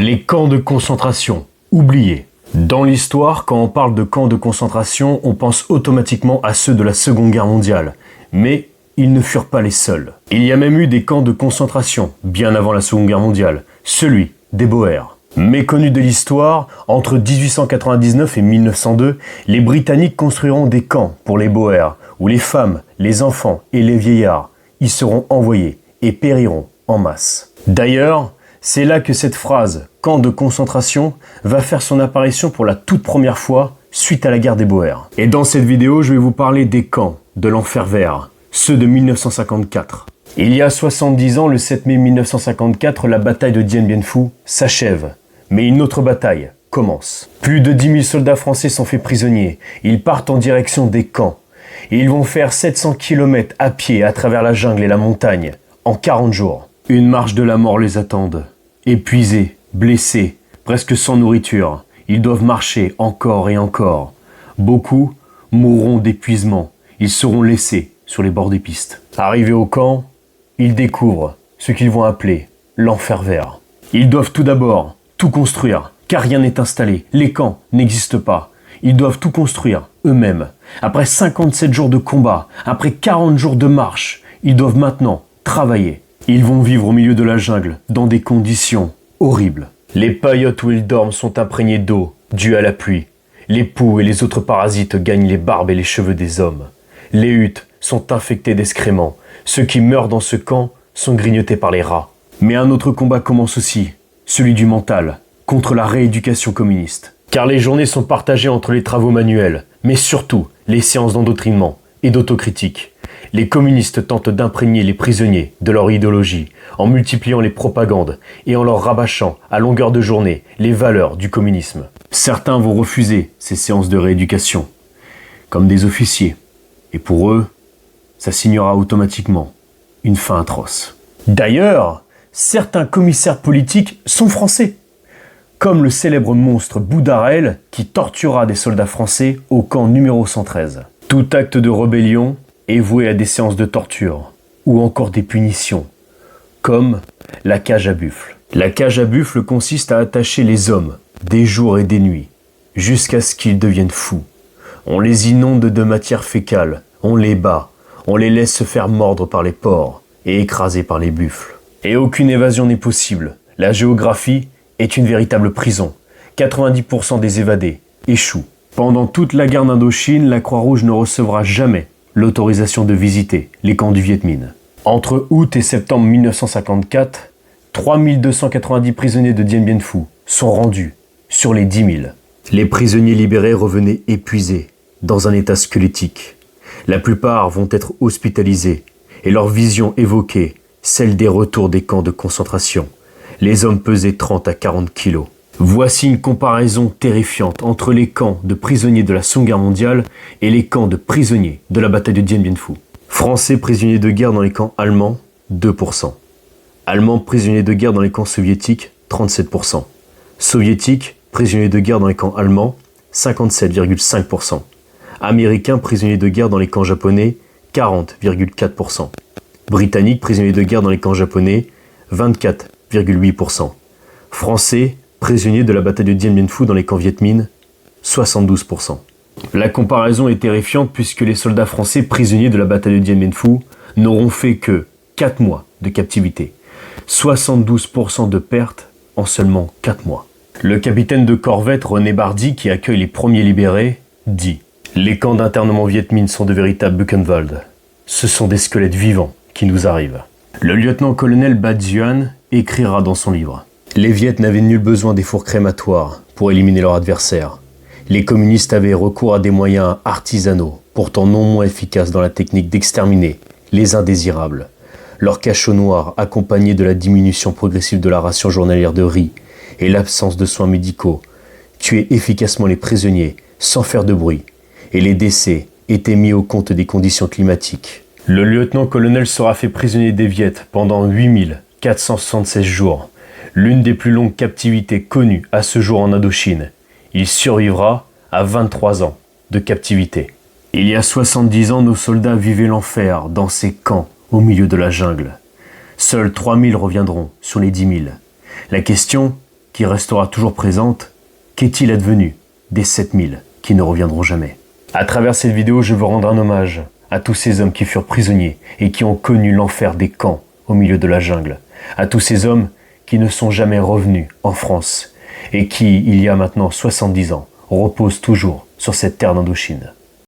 Les camps de concentration, oubliés. Dans l'histoire, quand on parle de camps de concentration, on pense automatiquement à ceux de la Seconde Guerre mondiale. Mais ils ne furent pas les seuls. Il y a même eu des camps de concentration, bien avant la Seconde Guerre mondiale, celui des Boers. Méconnus de l'histoire, entre 1899 et 1902, les Britanniques construiront des camps pour les Boers, où les femmes, les enfants et les vieillards y seront envoyés et périront en masse. D'ailleurs, c'est là que cette phrase « camp de concentration » va faire son apparition pour la toute première fois suite à la guerre des Boers. Et dans cette vidéo, je vais vous parler des camps de l'Enfer Vert, ceux de 1954. Il y a 70 ans, le 7 mai 1954, la bataille de Dien Bien Phu s'achève. Mais une autre bataille commence. Plus de 10 000 soldats français sont faits prisonniers. Ils partent en direction des camps. Et ils vont faire 700 km à pied à travers la jungle et la montagne en 40 jours. Une marche de la mort les attend. Épuisés, blessés, presque sans nourriture, ils doivent marcher encore et encore. Beaucoup mourront d'épuisement. Ils seront laissés sur les bords des pistes. Arrivés au camp, ils découvrent ce qu'ils vont appeler l'Enfer Vert. Ils doivent tout d'abord tout construire, car rien n'est installé. Les camps n'existent pas. Ils doivent tout construire eux-mêmes. Après 57 jours de combat, après 40 jours de marche, ils doivent maintenant travailler. Ils vont vivre au milieu de la jungle, dans des conditions horribles. Les paillotes où ils dorment sont imprégnées d'eau, due à la pluie. Les poux et les autres parasites gagnent les barbes et les cheveux des hommes. Les huttes sont infectées d'excréments. Ceux qui meurent dans ce camp sont grignotés par les rats. Mais un autre combat commence aussi, celui du mental, contre la rééducation communiste. Car les journées sont partagées entre les travaux manuels, mais surtout les séances d'endoctrinement et d'autocritique. Les communistes tentent d'imprégner les prisonniers de leur idéologie, en multipliant les propagandes et en leur rabâchant à longueur de journée les valeurs du communisme. Certains vont refuser ces séances de rééducation, comme des officiers. Et pour eux, ça signera automatiquement une fin atroce. D'ailleurs, certains commissaires politiques sont français, comme le célèbre monstre Boudarel qui tortura des soldats français au camp numéro 113. Tout acte de rébellion est voué à des séances de torture ou encore des punitions, comme la cage à buffle. La cage à buffle consiste à attacher les hommes des jours et des nuits, jusqu'à ce qu'ils deviennent fous. On les inonde de matière fécale, on les bat, on les laisse se faire mordre par les porcs et écraser par les buffles. Et aucune évasion n'est possible. La géographie est une véritable prison. 90% des évadés échouent. Pendant toute la guerre d'Indochine, la Croix-Rouge ne recevra jamais l'autorisation de visiter les camps du Viet Minh. Entre août et septembre 1954, 3290 prisonniers de Dien Bien Phu sont rendus sur les 10 000. Les prisonniers libérés revenaient épuisés, dans un état squelettique. La plupart vont être hospitalisés et leur vision évoquée celle des retours des camps de concentration. Les hommes pesaient 30 à 40 kilos. Voici une comparaison terrifiante entre les camps de prisonniers de la Seconde Guerre mondiale et les camps de prisonniers de la bataille de Dien Bien Phu. Français prisonniers de guerre dans les camps allemands, 2%. Allemands prisonniers de guerre dans les camps soviétiques, 37%. Soviétiques prisonniers de guerre dans les camps allemands, 57,5%. Américains prisonniers de guerre dans les camps japonais, 40,4%. Britanniques prisonniers de guerre dans les camps japonais, 24,8%. Français prisonniers de la bataille de Dien Bien Phu dans les camps Viet Minh, 72%. La comparaison est terrifiante puisque les soldats français prisonniers de la bataille de Dien Bien Phu n'auront fait que 4 mois de captivité. 72% de pertes en seulement 4 mois. Le capitaine de corvette René Bardy, qui accueille les premiers libérés, dit « Les camps d'internement Viet Minh sont de véritables Buchenwald. Ce sont des squelettes vivants qui nous arrivent. » Le lieutenant-colonel Ba Xuan écrira dans son livre « Les Viet n'avaient nul besoin des fours crématoires pour éliminer leur adversaire. Les communistes avaient recours à des moyens artisanaux, pourtant non moins efficaces dans la technique d'exterminer les indésirables. Leur cachot noir, accompagné de la diminution progressive de la ration journalière de riz et l'absence de soins médicaux, tuait efficacement les prisonniers sans faire de bruit, et les décès étaient mis au compte des conditions climatiques. Le lieutenant-colonel sera fait prisonnier des Viet pendant 8476 jours, l'une des plus longues captivités connues à ce jour en Indochine. Il survivra à 23 ans de captivité. Il y a 70 ans, nos soldats vivaient l'enfer dans ces camps au milieu de la jungle. Seuls 3000 reviendront sur les 10 000. La question qui restera toujours présente, qu'est-il advenu des 7000 qui ne reviendront jamais? À travers cette vidéo, je veux rendre un hommage à tous ces hommes qui furent prisonniers et qui ont connu l'enfer des camps au milieu de la jungle. À tous ces hommes qui ne sont jamais revenus en France et qui, il y a maintenant 70 ans, reposent toujours sur cette terre d'Indochine.